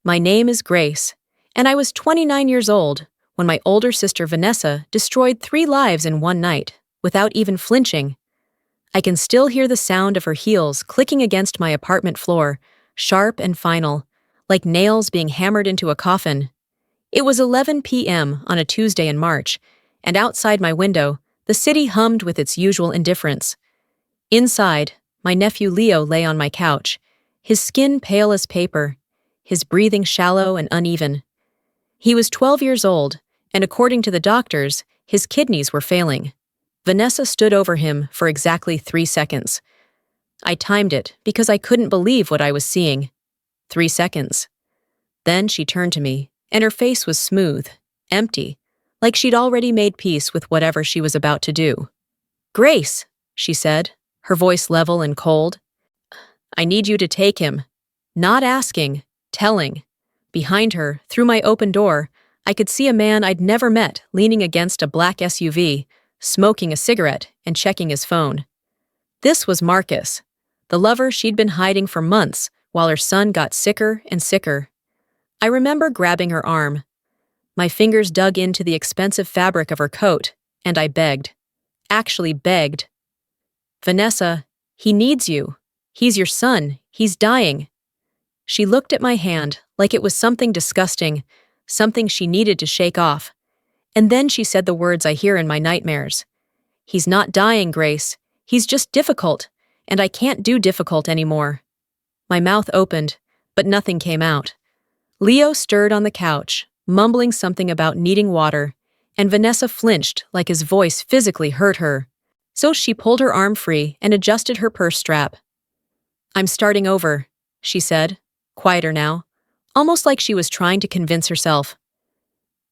My name is Grace, and I was 29 years old when my older sister Vanessa destroyed 3 lives in one night, without even flinching. I can still hear the sound of her heels clicking against my apartment floor, sharp and final, like nails being hammered into a coffin. It was 11 p.m. on a Tuesday in March, and outside my window, the city hummed with its usual indifference. Inside, my nephew Leo lay on my couch, his skin pale as paper, his breathing shallow and uneven. He was 12 years old, and according to the doctors, his kidneys were failing. Vanessa stood over him for exactly 3 seconds. I timed it because I couldn't believe what I was seeing. 3 seconds. Then she turned to me, and her face was smooth, empty, like she'd already made peace with whatever she was about to do. "Grace," she said, her voice level and cold. "I need you to take him." Not asking, telling. Behind her, through my open door, I could see a man I'd never met leaning against a black SUV, smoking a cigarette and checking his phone. This was Marcus, the lover she'd been hiding for months while her son got sicker and sicker. I remember grabbing her arm. My fingers dug into the expensive fabric of her coat, and I begged. Actually begged. "Vanessa, he needs you. He's your son. He's dying." She looked at my hand like it was something disgusting, something she needed to shake off. And then she said the words I hear in my nightmares. "He's not dying, Grace. He's just difficult, and I can't do difficult anymore." My mouth opened, but nothing came out. Leo stirred on the couch, mumbling something about needing water, and Vanessa flinched like his voice physically hurt her. So she pulled her arm free and adjusted her purse strap. "I'm starting over," she said, quieter now, almost like she was trying to convince herself.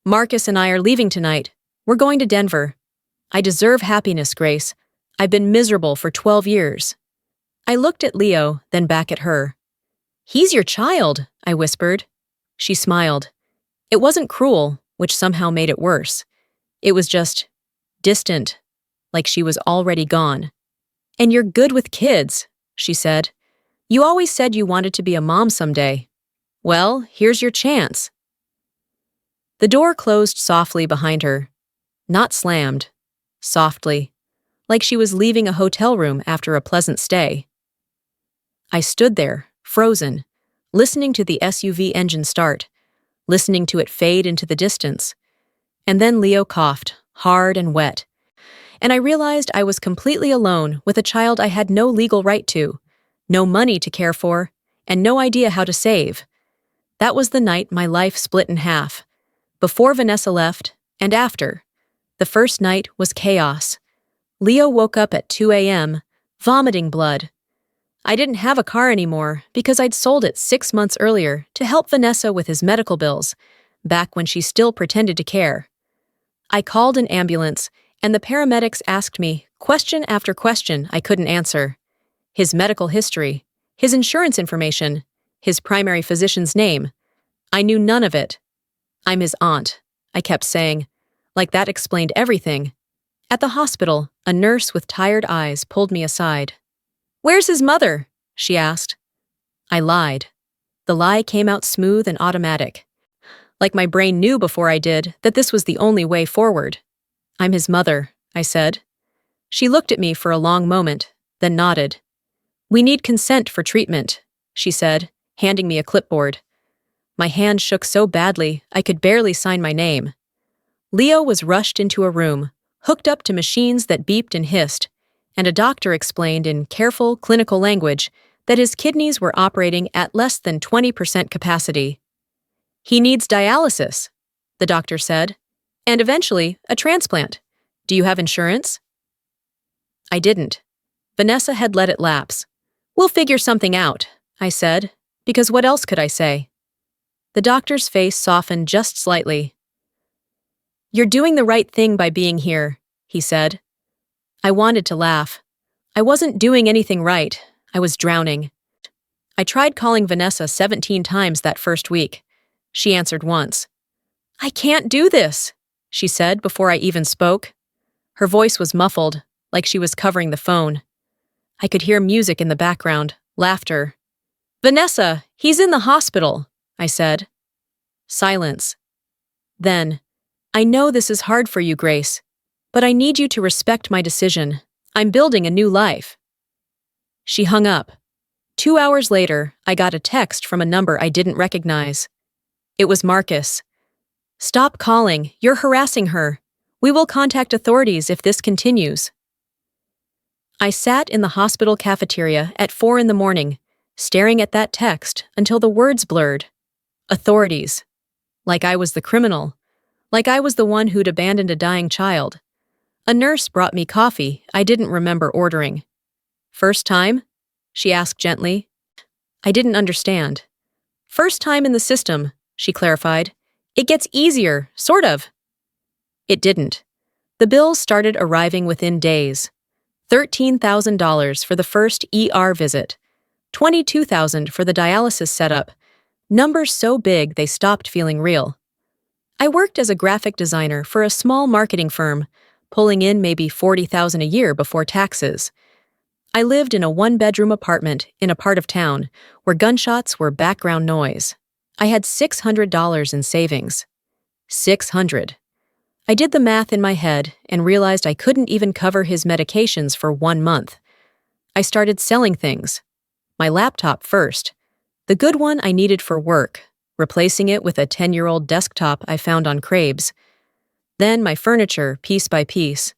"Marcus and I are leaving tonight. We're going to Denver. I deserve happiness, Grace. I've been miserable for 12 years. I looked at Leo, then back at her. "He's your child," I whispered. She smiled. It wasn't cruel, which somehow made it worse. It was just distant, like she was already gone. "And you're good with kids," she said. "You always said you wanted to be a mom someday. Well, here's your chance." The door closed softly behind her. Not slammed. Softly. Like she was leaving a hotel room after a pleasant stay. I stood there, frozen, listening to the SUV engine start, listening to it fade into the distance. And then Leo coughed, hard and wet. And I realized I was completely alone with a child I had no legal right to, no money to care for, and no idea how to save. That was the night my life split in half. Before Vanessa left, and after. The first night was chaos. Leo woke up at 2 a.m., vomiting blood. I didn't have a car anymore because I'd sold it 6 months earlier to help Vanessa with his medical bills, back when she still pretended to care. I called an ambulance, and the paramedics asked me question after question I couldn't answer. His medical history, his insurance information, his primary physician's name. I knew none of it. "I'm his aunt," I kept saying, like that explained everything. At the hospital, a nurse with tired eyes pulled me aside. "Where's his mother?" she asked. I lied. The lie came out smooth and automatic. Like my brain knew before I did that this was the only way forward. "I'm his mother," I said. She looked at me for a long moment, then nodded. "We need consent for treatment," she said, handing me a clipboard. My hand shook so badly I could barely sign my name. Leo was rushed into a room, hooked up to machines that beeped and hissed, and a doctor explained in careful, clinical language that his kidneys were operating at less than 20% capacity. "He needs dialysis," the doctor said, "and eventually a transplant. Do you have insurance?" I didn't. Vanessa had let it lapse. "We'll figure something out," I said, because what else could I say? The doctor's face softened just slightly. "You're doing the right thing by being here," he said. I wanted to laugh. I wasn't doing anything right. I was drowning. I tried calling Vanessa 17 times that first week. She answered once. "I can't do this," she said before I even spoke. Her voice was muffled, like she was covering the phone. I could hear music in the background, laughter. "Vanessa, he's in the hospital," I said. Silence. Then, I know this is hard for you, Grace, but I need you to respect my decision. I'm building a new life. She hung up. 2 hours later, I got a text from a number I didn't recognize. It was Marcus. Stop calling. You're harassing her. We will contact authorities if this continues. I sat in the hospital cafeteria at 4 a.m, staring at that text until the words blurred. Authorities. Like I was the criminal. Like I was the one who'd abandoned a dying child. A nurse brought me coffee I didn't remember ordering. First time? She asked gently. I didn't understand. First time in the system, she clarified. It gets easier, sort of. It didn't. The bills started arriving within days. $13,000 for the first ER visit. $22,000 for the dialysis setup. Numbers so big they stopped feeling real. I worked as a graphic designer for a small marketing firm, pulling in maybe $40,000 a year before taxes. I lived in a one-bedroom apartment in a part of town where gunshots were background noise. I had $600 in savings. $600. I did the math in my head and realized I couldn't even cover his medications for 1 month. I started selling things. My laptop first. The good one I needed for work, replacing it with a 10-year-old desktop I found on Crabes. Then my furniture, piece by piece.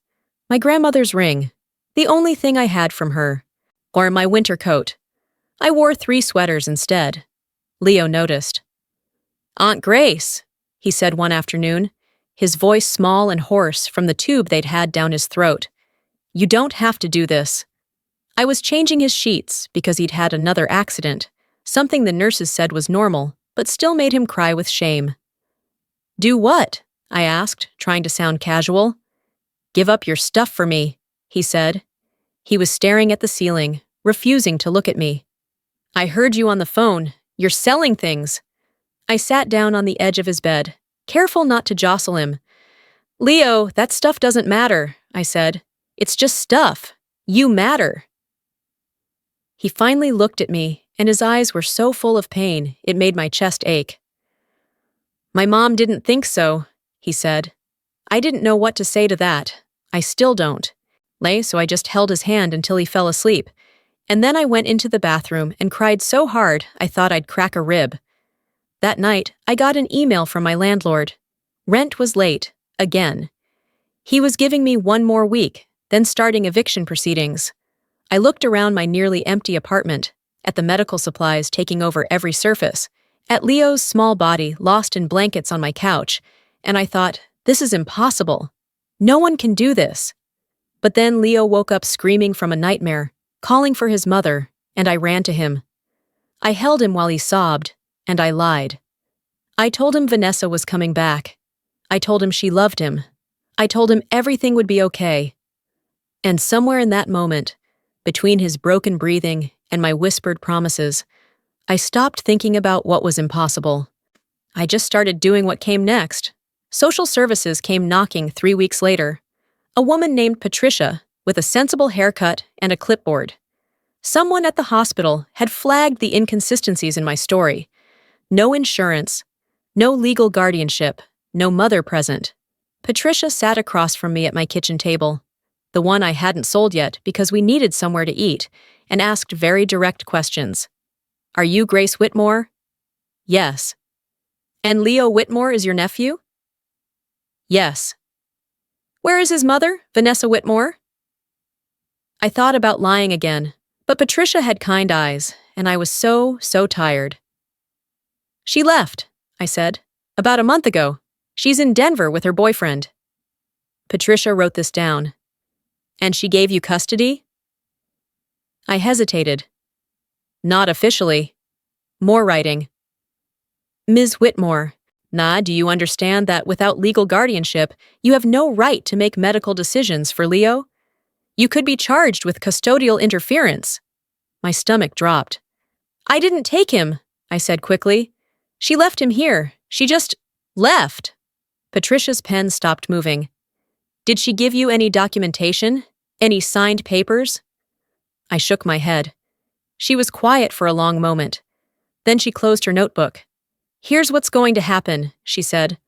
My grandmother's ring, the only thing I had from her. Or my winter coat. I wore 3 sweaters instead. Leo noticed. Aunt Grace, he said one afternoon, his voice small and hoarse from the tube they'd had down his throat. You don't have to do this. I was changing his sheets because he'd had another accident, something the nurses said was normal, but still made him cry with shame. Do what? I asked, trying to sound casual. Give up your stuff for me, he said. He was staring at the ceiling, refusing to look at me. I heard you on the phone. You're selling things. I sat down on the edge of his bed, careful not to jostle him. Leo, that stuff doesn't matter, I said. It's just stuff. You matter. He finally looked at me, and his eyes were so full of pain it made my chest ache. My mom didn't think so, he said. I didn't know what to say to that. I still don't. So I just held his hand until he fell asleep, and then I went into the bathroom and cried so hard I thought I'd crack a rib. That night, I got an email from my landlord. Rent was late, again. He was giving me 1 more week, then starting eviction proceedings. I looked around my nearly empty apartment, at the medical supplies taking over every surface, at Leo's small body lost in blankets on my couch, and I thought, this is impossible. No one can do this. But then Leo woke up screaming from a nightmare, calling for his mother, and I ran to him. I held him while he sobbed, and I lied. I told him Vanessa was coming back. I told him she loved him. I told him everything would be okay. And somewhere in that moment, between his broken breathing and my whispered promises, I stopped thinking about what was impossible. I just started doing what came next. Social services came knocking 3 weeks later. A woman named Patricia, with a sensible haircut and a clipboard. Someone at the hospital had flagged the inconsistencies in my story. No insurance, no legal guardianship, no mother present. Patricia sat across from me at my kitchen table, the one I hadn't sold yet because we needed somewhere to eat, and asked very direct questions. Are you Grace Whitmore? Yes. And Leo Whitmore is your nephew? Yes. Where is his mother, Vanessa Whitmore? I thought about lying again, but Patricia had kind eyes, and I was so tired. She left, I said, about a month ago. She's in Denver with her boyfriend. Patricia wrote this down. And she gave you custody? I hesitated. Not officially. More writing. Ms. Whitmore, do you understand that without legal guardianship, you have no right to make medical decisions for Leo? You could be charged with custodial interference. My stomach dropped. I didn't take him, I said quickly. She left him here. She just left. Patricia's pen stopped moving. Did she give you any documentation? Any signed papers? I shook my head. She was quiet for a long moment. Then she closed her notebook. Here's what's going to happen, she said.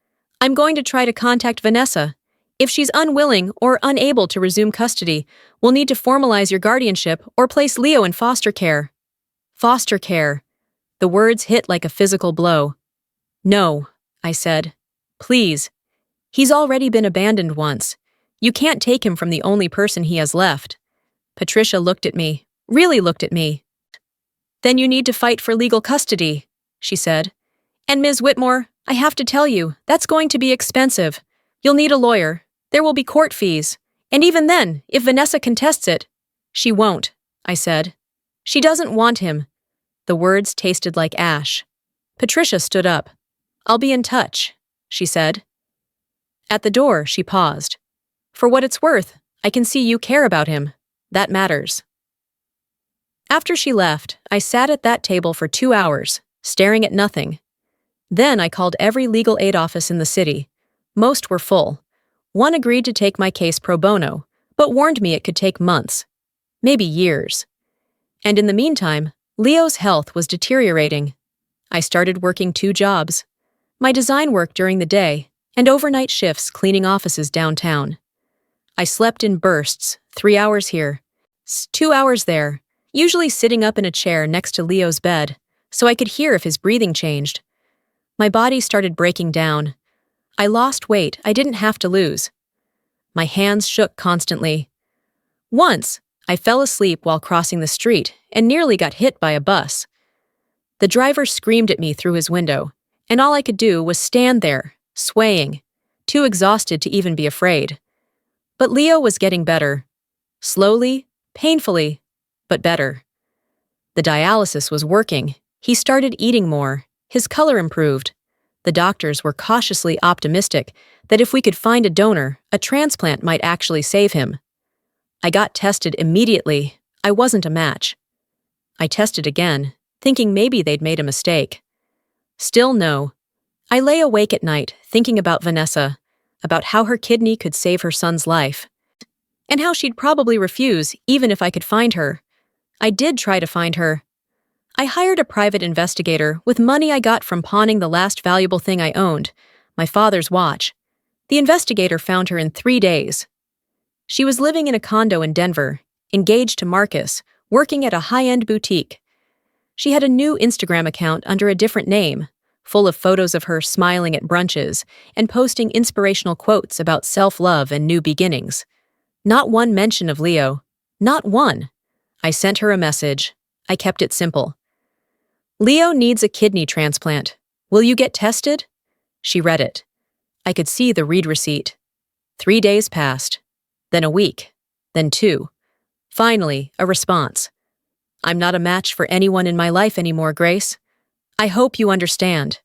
I'm going to try to contact Vanessa. If she's unwilling or unable to resume custody, we'll need to formalize your guardianship or place Leo in foster care. Foster care. The words hit like a physical blow. No, I said. Please. He's already been abandoned once. You can't take him from the only person he has left. Patricia looked at me, really looked at me. Then you need to fight for legal custody, she said. And Ms. Whitmore, I have to tell you, that's going to be expensive. You'll need a lawyer. There will be court fees. And even then, if Vanessa contests it, she won't, I said. She doesn't want him. The words tasted like ash. Patricia stood up. I'll be in touch, she said. At the door, she paused. For what it's worth, I can see you care about him. That matters. After she left, I sat at that table for 2 hours, staring at nothing. Then I called every legal aid office in the city. Most were full. One agreed to take my case pro bono, but warned me it could take months, maybe years. And in the meantime, Leo's health was deteriorating. I started working 2 jobs. My design work during the day, and overnight shifts cleaning offices downtown. I slept in bursts, 3 hours here, 2 hours there, usually sitting up in a chair next to Leo's bed, so I could hear if his breathing changed. My body started breaking down. I lost weight I didn't have to lose. My hands shook constantly. Once, I fell asleep while crossing the street and nearly got hit by a bus. The driver screamed at me through his window, and all I could do was stand there, swaying, too exhausted to even be afraid. But Leo was getting better. Slowly, painfully, but better. The dialysis was working. He started eating more. His color improved. The doctors were cautiously optimistic that if we could find a donor, a transplant might actually save him. I got tested immediately. I wasn't a match. I tested again, thinking maybe they'd made a mistake. Still no. I lay awake at night, thinking about Vanessa, about how her kidney could save her son's life, and how she'd probably refuse even if I could find her. I did try to find her. I hired a private investigator with money I got from pawning the last valuable thing I owned, my father's watch. The investigator found her in 3 days. She was living in a condo in Denver, engaged to Marcus, working at a high-end boutique. She had a new Instagram account under a different name, full of photos of her smiling at brunches and posting inspirational quotes about self-love and new beginnings. Not one mention of Leo. Not one. I sent her a message. I kept it simple. Leo needs a kidney transplant. Will you get tested? She read it. I could see the read receipt. 3 days passed. Then a week. Then 2. Finally, a response. I'm not a match for anyone in my life anymore, Grace. I hope you understand.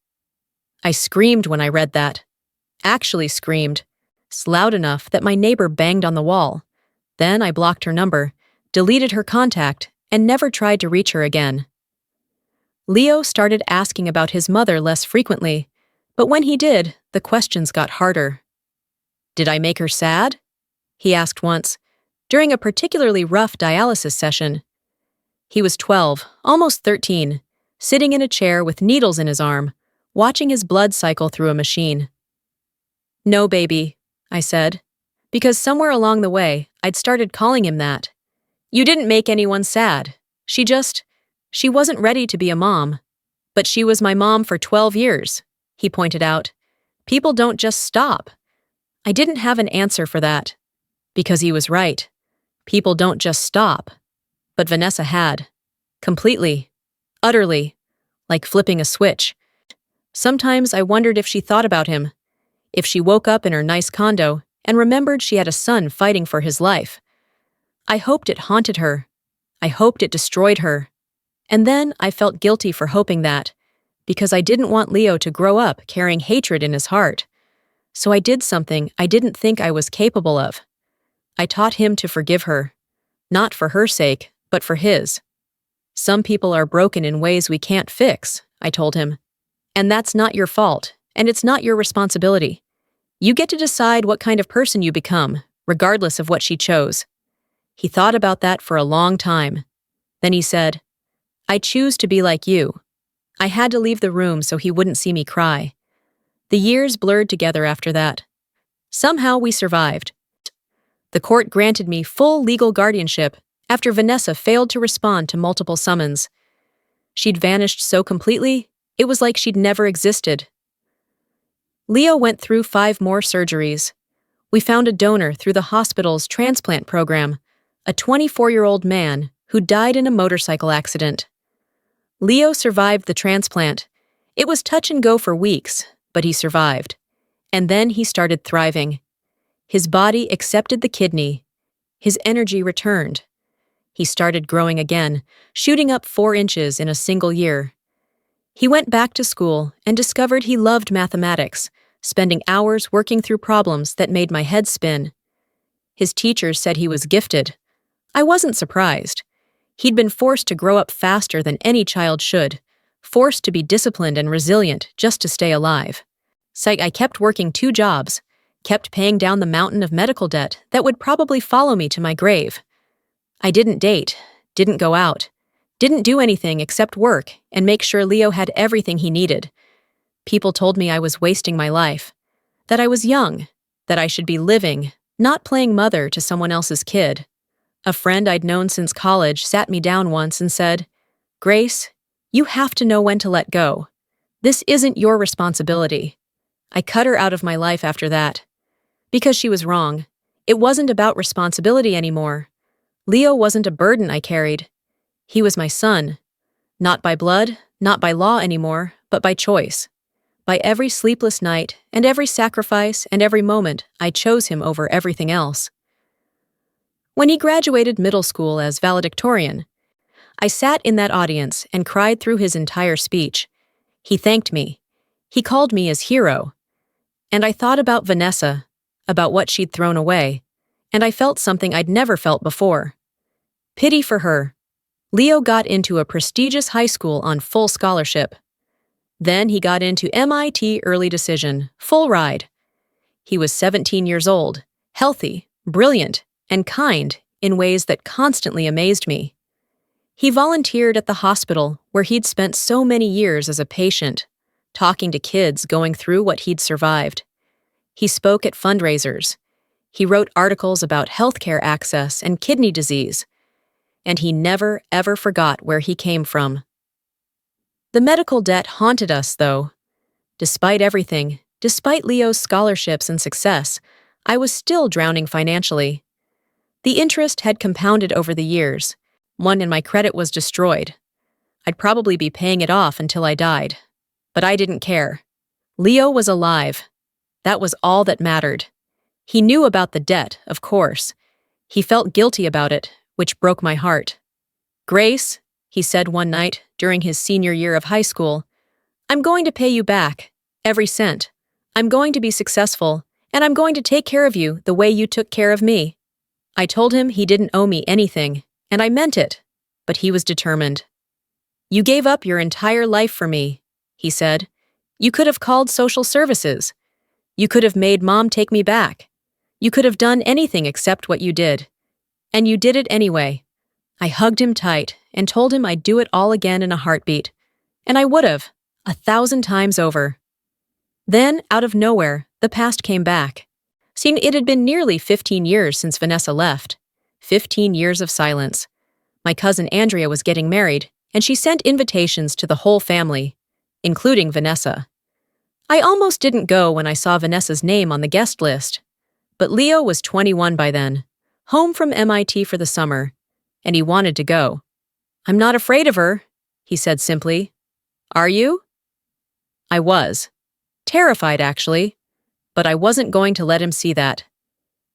I screamed when I read that. Actually screamed. Loud enough that my neighbor banged on the wall. Then I blocked her number, deleted her contact, and never tried to reach her again. Leo started asking about his mother less frequently, but when he did, the questions got harder. Did I make her sad? He asked once, during a particularly rough dialysis session. He was 12, almost 13, sitting in a chair with needles in his arm, watching his blood cycle through a machine. No, baby, I said, because somewhere along the way, I'd started calling him that. You didn't make anyone sad. She wasn't ready to be a mom. But she was my mom for 12 years, he pointed out. People don't just stop. I didn't have an answer for that. Because he was right. People don't just stop. But Vanessa had. Completely. Utterly. Like flipping a switch. Sometimes I wondered if she thought about him. If she woke up in her nice condo and remembered she had a son fighting for his life. I hoped it haunted her. I hoped it destroyed her. And then I felt guilty for hoping that, because I didn't want Leo to grow up carrying hatred in his heart. So I did something I didn't think I was capable of. I taught him to forgive her. Not for her sake, but for his. Some people are broken in ways we can't fix, I told him. And that's not your fault, and it's not your responsibility. You get to decide what kind of person you become, regardless of what she chose. He thought about that for a long time. Then he said, I choose to be like you. I had to leave the room so he wouldn't see me cry. The years blurred together after that. Somehow we survived. The court granted me full legal guardianship after Vanessa failed to respond to multiple summons. She'd vanished so completely, it was like she'd never existed. Leo went through 5 more surgeries. We found a donor through the hospital's transplant program, a 24-year-old man who died in a motorcycle accident. Leo survived the transplant. It was touch and go for weeks, but he survived. And then he started thriving. His body accepted the kidney. His energy returned. He started growing again, shooting up 4 inches in a single year. He went back to school and discovered he loved mathematics, spending hours working through problems that made my head spin. His teachers said he was gifted. I wasn't surprised. He'd been forced to grow up faster than any child should, forced to be disciplined and resilient just to stay alive. I kept working 2 jobs, kept paying down the mountain of medical debt that would probably follow me to my grave. I didn't date, didn't go out, didn't do anything except work and make sure Leo had everything he needed. People told me I was wasting my life, that I was young, that I should be living, not playing mother to someone else's kid. A friend I'd known since college sat me down once and said, "Grace, you have to know when to let go. This isn't your responsibility." I cut her out of my life after that. Because she was wrong. It wasn't about responsibility anymore. Leo wasn't a burden I carried. He was my son. Not by blood, not by law anymore, but by choice. By every sleepless night, and every sacrifice, and every moment, I chose him over everything else. When he graduated middle school as valedictorian, I sat in that audience and cried through his entire speech. He thanked me. He called me his hero. And I thought about Vanessa, about what she'd thrown away, and I felt something I'd never felt before. Pity for her. Leo got into a prestigious high school on full scholarship. Then he got into MIT early decision, full ride. He was 17 years old, healthy, brilliant, and kind in ways that constantly amazed me. He volunteered at the hospital where he'd spent so many years as a patient, talking to kids going through what he'd survived. He spoke at fundraisers. He wrote articles about healthcare access and kidney disease. And he never, ever forgot where he came from. The medical debt haunted us, though. Despite everything, despite Leo's scholarships and success, I was still drowning financially. The interest had compounded over the years. And my credit was destroyed. I'd probably be paying it off until I died. But I didn't care. Leo was alive. That was all that mattered. He knew about the debt, of course. He felt guilty about it, which broke my heart. "Grace," he said one night during his senior year of high school, "I'm going to pay you back, every cent. I'm going to be successful, and I'm going to take care of you the way you took care of me." I told him he didn't owe me anything, and I meant it, but he was determined. "You gave up your entire life for me," he said. "You could have called social services. You could have made Mom take me back. You could have done anything except what you did. And you did it anyway." I hugged him tight and told him I'd do it all again in a heartbeat. And I would have, 1,000 times over. Then, out of nowhere, the past came back. It had been nearly 15 years since Vanessa left. 15 years of silence. My cousin Andrea was getting married, and she sent invitations to the whole family, including Vanessa. I almost didn't go when I saw Vanessa's name on the guest list. But Leo was 21 by then, home from MIT for the summer, and he wanted to go. "I'm not afraid of her," he said simply. "Are you?" I was. Terrified, actually. But I wasn't going to let him see that.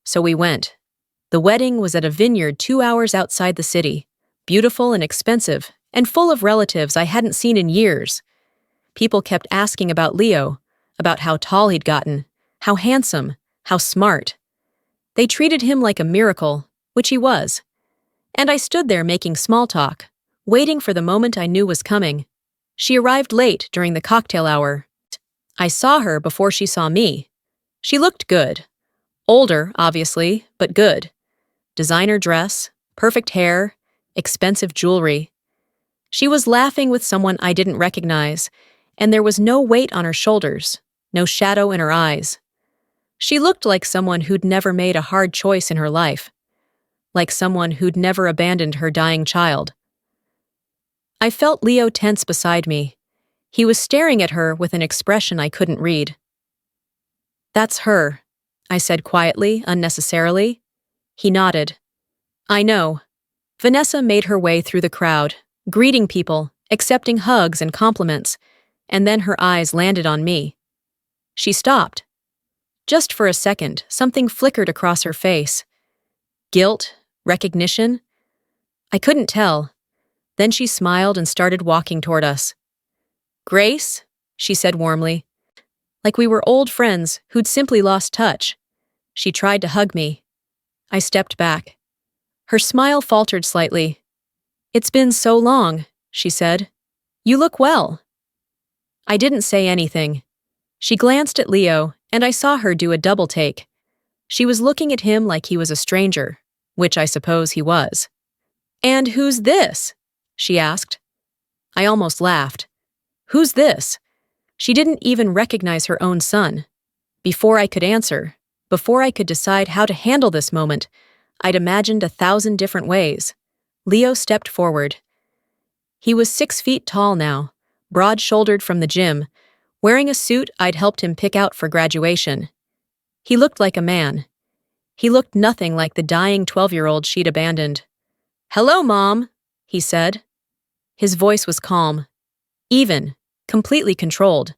So we went. The wedding was at a vineyard 2 hours outside the city, beautiful and expensive, and full of relatives I hadn't seen in years. People kept asking about Leo, about how tall he'd gotten, how handsome, how smart. They treated him like a miracle, which he was. And I stood there making small talk, waiting for the moment I knew was coming. She arrived late during the cocktail hour. I saw her before she saw me. She looked good. Older, obviously, but good. Designer dress, perfect hair, expensive jewelry. She was laughing with someone I didn't recognize, and there was no weight on her shoulders, no shadow in her eyes. She looked like someone who'd never made a hard choice in her life, like someone who'd never abandoned her dying child. I felt Leo tense beside me. He was staring at her with an expression I couldn't read. "That's her," I said quietly, unnecessarily. He nodded. "I know." Vanessa made her way through the crowd, greeting people, accepting hugs and compliments, and then her eyes landed on me. She stopped. Just for a second, something flickered across her face. Guilt? Recognition? I couldn't tell. Then she smiled and started walking toward us. "Grace?" she said warmly, like we were old friends who'd simply lost touch. She tried to hug me. I stepped back. Her smile faltered slightly. "It's been so long," she said. "You look well." I didn't say anything. She glanced at Leo, and I saw her do a double take. She was looking at him like he was a stranger, which I suppose he was. "And who's this?" she asked. I almost laughed. "Who's this?" She didn't even recognize her own son. Before I could answer, before I could decide how to handle this moment, I'd imagined 1,000 different ways. Leo stepped forward. He was 6 feet tall now, broad-shouldered from the gym, wearing a suit I'd helped him pick out for graduation. He looked like a man. He looked nothing like the dying 12-year-old she'd abandoned. "Hello, Mom," he said. His voice was calm, even, completely controlled.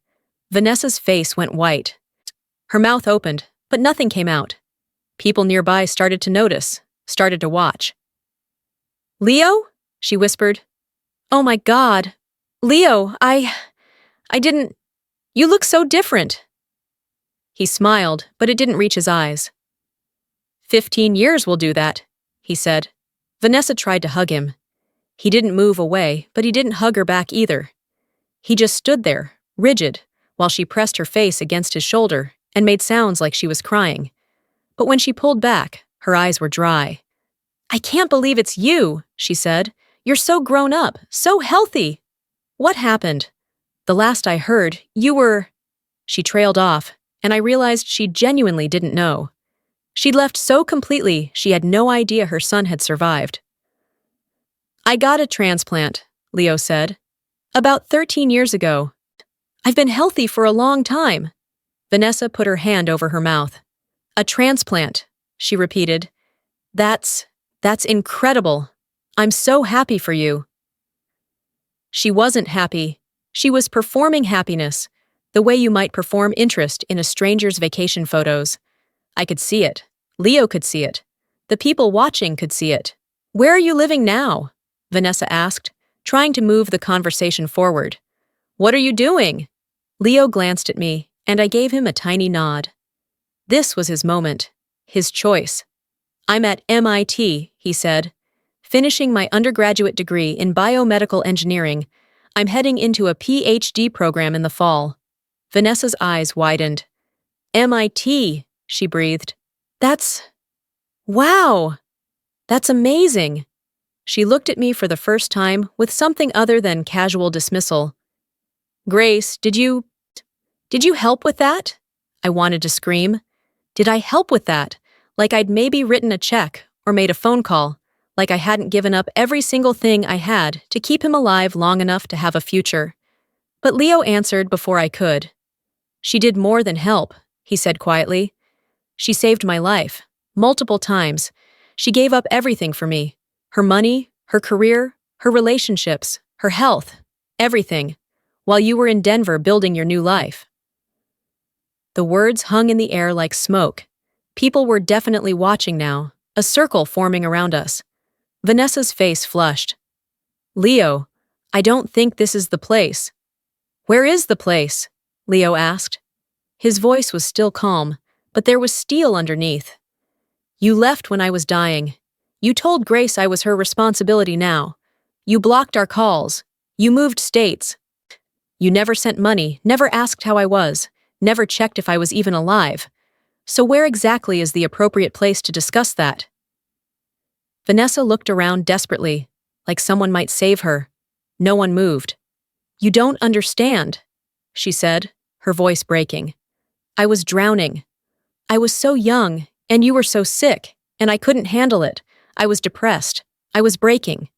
Vanessa's face went white. Her mouth opened, but nothing came out. People nearby started to notice, started to watch. "Leo?" she whispered. "Oh my God. Leo, I didn't... You look so different." He smiled, but it didn't reach his eyes. 15 years will do that, he said. Vanessa tried to hug him. He didn't move away, but he didn't hug her back either. He just stood there, rigid, while she pressed her face against his shoulder and made sounds like she was crying. But when she pulled back, her eyes were dry. "I can't believe it's you," she said. "You're so grown up, so healthy. What happened? The last I heard, you were..." She trailed off, and I realized she genuinely didn't know. She'd left so completely she had no idea her son had survived. "I got a transplant," Leo said. "About 13 years ago. I've been healthy for a long time." Vanessa put her hand over her mouth. "A transplant," she repeated. That's incredible. I'm so happy for you." She wasn't happy. She was performing happiness, the way you might perform interest in a stranger's vacation photos. I could see it. Leo could see it. The people watching could see it. "Where are you living now?" Vanessa asked, trying to move the conversation forward. "What are you doing?" Leo glanced at me, and I gave him a tiny nod. This was his moment, his choice. "I'm at MIT, he said. "Finishing my undergraduate degree in biomedical engineering. I'm heading into a PhD program in the fall." Vanessa's eyes widened. "MIT, she breathed. Wow! That's amazing." She looked at me for the first time with something other than casual dismissal. "Grace, did you help with that?" I wanted to scream. Did I help with that? Like I'd maybe written a check or made a phone call, like I hadn't given up every single thing I had to keep him alive long enough to have a future. But Leo answered before I could. "She did more than help," he said quietly. "She saved my life, multiple times. She gave up everything for me. Her money, her career, her relationships, her health, everything, while you were in Denver building your new life." The words hung in the air like smoke. People were definitely watching now, a circle forming around us. Vanessa's face flushed. "Leo, I don't think this is the place." "Where is the place?" Leo asked. His voice was still calm, but there was steel underneath. "You left when I was dying. You told Grace I was her responsibility now. You blocked our calls. You moved states. You never sent money, never asked how I was, never checked if I was even alive. So where exactly is the appropriate place to discuss that?" Vanessa looked around desperately, like someone might save her. No one moved. "You don't understand," she said, her voice breaking. "I was drowning. I was so young, and you were so sick, and I couldn't handle it. I was depressed. I was breaking.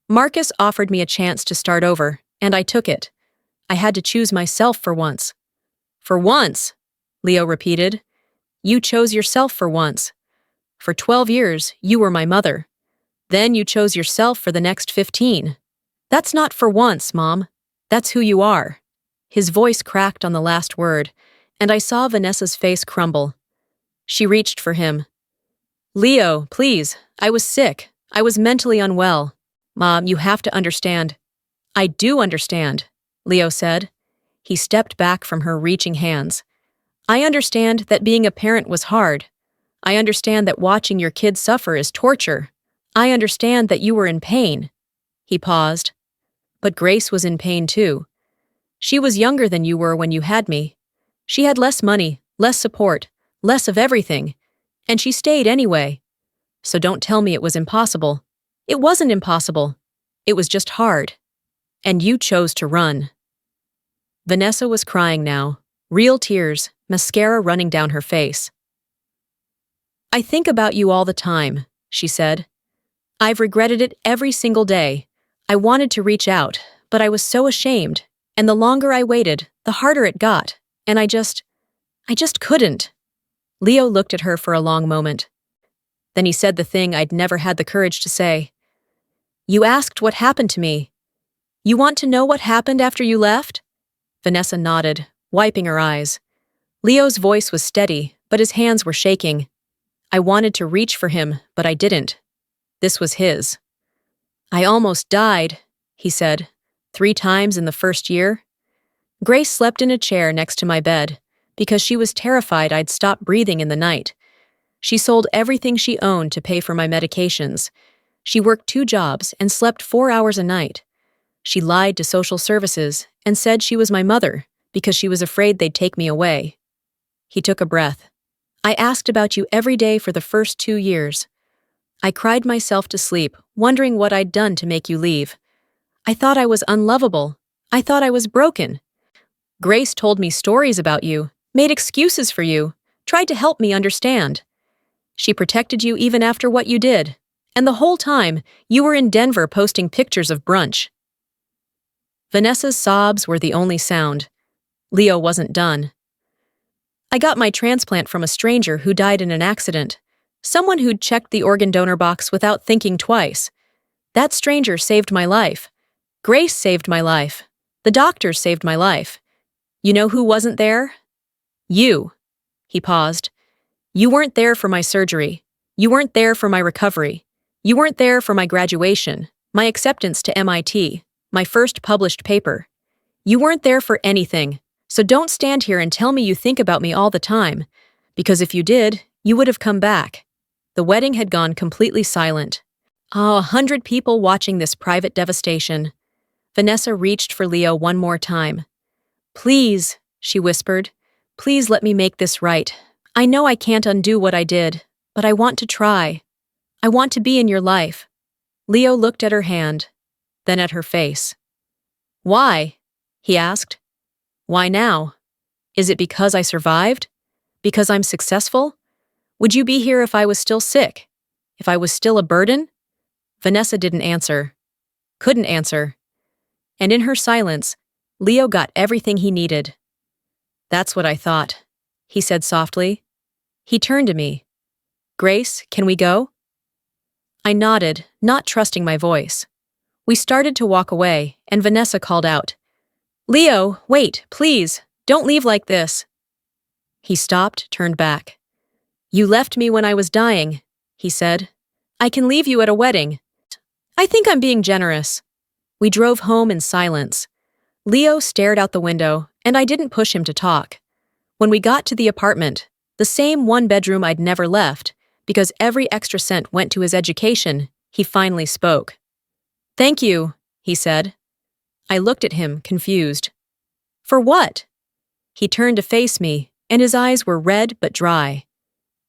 Marcus offered me a chance to start over, and I took it. I had to choose myself for once." "For once," Leo repeated. "You chose yourself for once. For 12 years, you were my mother. Then you chose yourself for the next 15. That's not for once, Mom. That's who you are." His voice cracked on the last word, and I saw Vanessa's face crumble. She reached for him. "Leo, please. I was sick. I was mentally unwell. Mom, you have to understand." "I do understand," Leo said. He stepped back from her reaching hands. "I understand that being a parent was hard. I understand that watching your kids suffer is torture. I understand that you were in pain." He paused. "But Grace was in pain too. She was younger than you were when you had me. She had less money, less support, less of everything, and she stayed anyway. So don't tell me it was impossible. It wasn't impossible. It was just hard. And you chose to run." Vanessa was crying now, real tears, mascara running down her face. "I think about you all the time," she said. "I've regretted it every single day. I wanted to reach out, but I was so ashamed, and the longer I waited, the harder it got, and I just couldn't." Leo looked at her for a long moment. Then he said the thing I'd never had the courage to say. "You asked what happened to me. You want to know what happened after you left?" Vanessa nodded, wiping her eyes. Leo's voice was steady, but his hands were shaking. "I wanted to reach for him, but I didn't. This was his. I almost died," he said, 3 times in the first year. Grace slept in a chair next to my bed because she was terrified I'd stop breathing in the night. She sold everything she owned to pay for my medications. She worked 2 jobs and slept 4 hours a night. She lied to social services and said she was my mother because she was afraid they'd take me away. He took a breath. "I asked about you every day for the first 2 years. I cried myself to sleep, wondering what I'd done to make you leave. I thought I was unlovable. I thought I was broken. Grace told me stories about you, made excuses for you, tried to help me understand. She protected you even after what you did, and the whole time, you were in Denver posting pictures of brunch." Vanessa's sobs were the only sound. Leo wasn't done. "I got my transplant from a stranger who died in an accident. Someone who'd checked the organ donor box without thinking twice. That stranger saved my life. Grace saved my life. The doctors saved my life. You know who wasn't there? You." He paused. "You weren't there for my surgery. You weren't there for my recovery. You weren't there for my graduation, my acceptance to MIT, my first published paper. You weren't there for anything, so don't stand here and tell me you think about me all the time, because if you did, you would have come back." The wedding had gone completely silent. 100 people watching this private devastation. Vanessa reached for Leo one more time. "Please," she whispered, "please let me make this right. I know I can't undo what I did, but I want to try. I want to be in your life." Leo looked at her hand, then at her face. "Why?" he asked. "Why now? Is it because I survived? Because I'm successful? Would you be here if I was still sick? If I was still a burden?" Vanessa didn't answer. Couldn't answer. And in her silence, Leo got everything he needed. "That's what I thought," he said softly. He turned to me. "Grace, can we go?" I nodded, not trusting my voice. We started to walk away, and Vanessa called out, "Leo, wait, please, don't leave like this." He stopped, turned back. "You left me when I was dying," he said. "I can leave you at a wedding. I think I'm being generous." We drove home in silence. Leo stared out the window, and I didn't push him to talk. When we got to the apartment, the same 1-bedroom I'd never left, because every extra cent went to his education, he finally spoke. "Thank you," he said. I looked at him, confused. "For what?" He turned to face me, and his eyes were red but dry.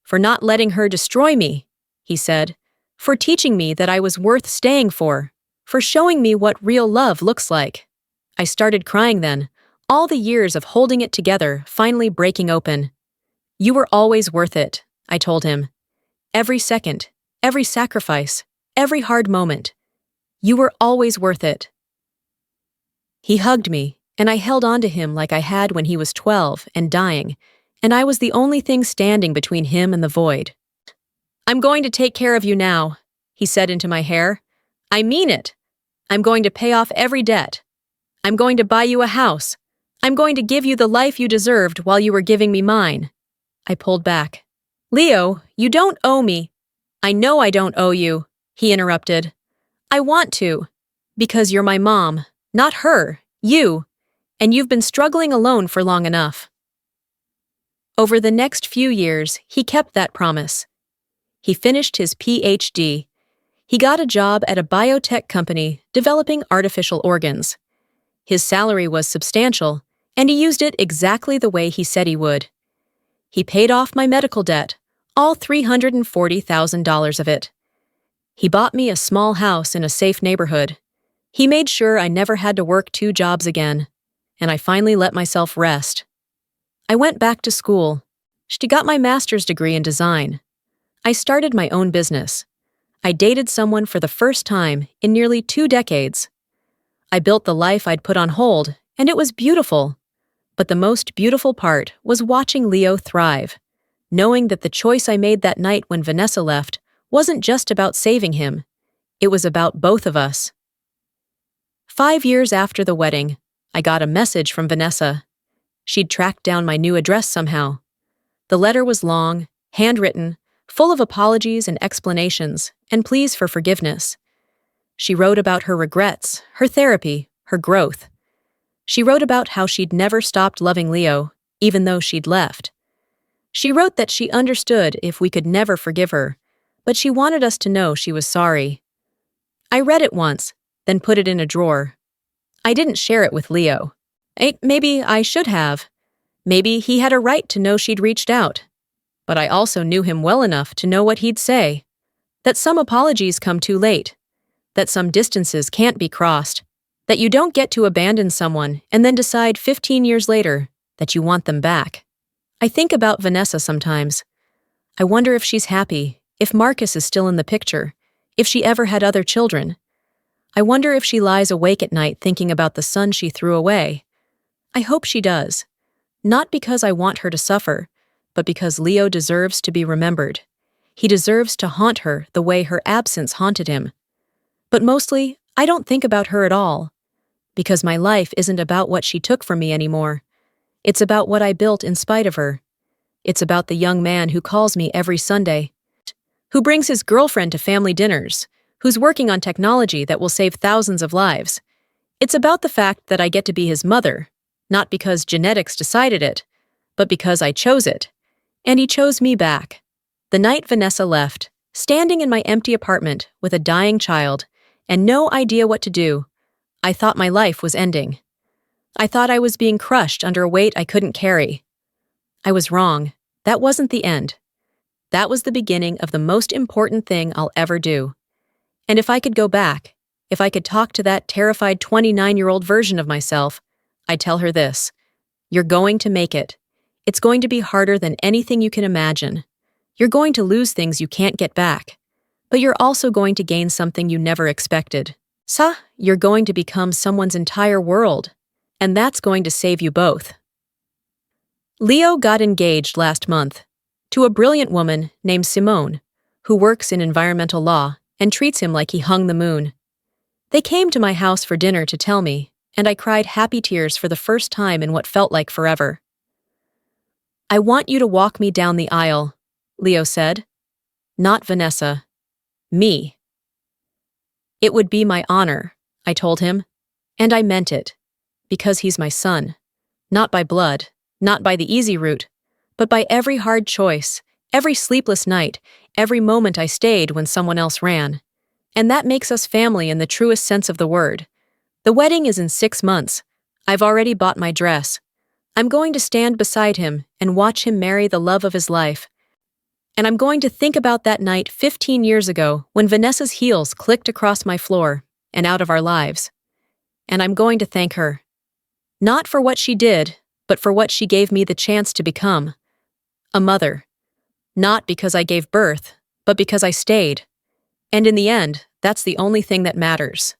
"For not letting her destroy me," he said. "For teaching me that I was worth staying for. for showing me what real love looks like. I started crying then, all the years of holding it together finally breaking open. You were always worth it, I told him. Every second, every sacrifice, every hard moment. You were always worth it. He hugged me, and I held on to him like I had when he was 12 and dying, and I was the only thing standing between him and the void. I'm going to take care of you now, he said into my hair. I mean it. I'm going to pay off every debt. I'm going to buy you a house. I'm going to give you the life you deserved while you were giving me mine. I pulled back. Leo, you don't owe me. I know I don't owe you, he interrupted. I want to, because you're my mom, not her, you, and you've been struggling alone for long enough. Over the next few years, he kept that promise. He finished his PhD. He got a job at a biotech company developing artificial organs. His salary was substantial, and he used it exactly the way he said he would. He paid off my medical debt, all $340,000 of it. He bought me a small house in a safe neighborhood. He made sure I never had to work 2 jobs again, and I finally let myself rest. I went back to school. She got my master's degree in design. I started my own business. I dated someone for the first time in nearly 2 decades. I built the life I'd put on hold, and it was beautiful. But the most beautiful part was watching Leo thrive, knowing that the choice I made that night when Vanessa left wasn't just about saving him. It was about both of us. 5 years after the wedding, I got a message from Vanessa. She'd tracked down my new address somehow. The letter was long, handwritten, full of apologies and explanations, and pleas for forgiveness. She wrote about her regrets, her therapy, her growth. She wrote about how she'd never stopped loving Leo, even though she'd left. She wrote that she understood if we could never forgive her, but she wanted us to know she was sorry. I read it once, then put it in a drawer. I didn't share it with Leo. Maybe I should have. Maybe he had a right to know she'd reached out. But I also knew him well enough to know what he'd say. That some apologies come too late. That some distances can't be crossed. That you don't get to abandon someone and then decide 15 years later that you want them back. I think about Vanessa sometimes. I wonder if she's happy, if Marcus is still in the picture, if she ever had other children. I wonder if she lies awake at night thinking about the son she threw away. I hope she does. Not because I want her to suffer, but because Leo deserves to be remembered. He deserves to haunt her the way her absence haunted him. But mostly, I don't think about her at all, because my life isn't about what she took from me anymore. It's about what I built in spite of her. It's about the young man who calls me every Sunday, who brings his girlfriend to family dinners, who's working on technology that will save thousands of lives. It's about the fact that I get to be his mother, not because genetics decided it, but because I chose it. And he chose me back. The night Vanessa left, standing in my empty apartment with a dying child and no idea what to do, I thought my life was ending. I thought I was being crushed under a weight I couldn't carry. I was wrong. That wasn't the end. That was the beginning of the most important thing I'll ever do. And if I could go back, if I could talk to that terrified 29-year-old version of myself, I'd tell her this: you're going to make it. It's going to be harder than anything you can imagine. You're going to lose things you can't get back, but you're also going to gain something you never expected. You're going to become someone's entire world, and that's going to save you both. Leo got engaged last month to a brilliant woman named Simone, who works in environmental law and treats him like he hung the moon. They came to my house for dinner to tell me, and I cried happy tears for the first time in what felt like forever. I want you to walk me down the aisle, Leo said. Not Vanessa. Me. It would be my honor, I told him, and I meant it, because he's my son. Not by blood, not by the easy route, but by every hard choice, every sleepless night, every moment I stayed when someone else ran. And that makes us family in the truest sense of the word. The wedding is in 6 months. I've already bought my dress. I'm going to stand beside him and watch him marry the love of his life. And I'm going to think about that night 15 years ago when Vanessa's heels clicked across my floor and out of our lives. And I'm going to thank her. Not for what she did, but for what she gave me the chance to become. A mother. Not because I gave birth, but because I stayed. And in the end, that's the only thing that matters.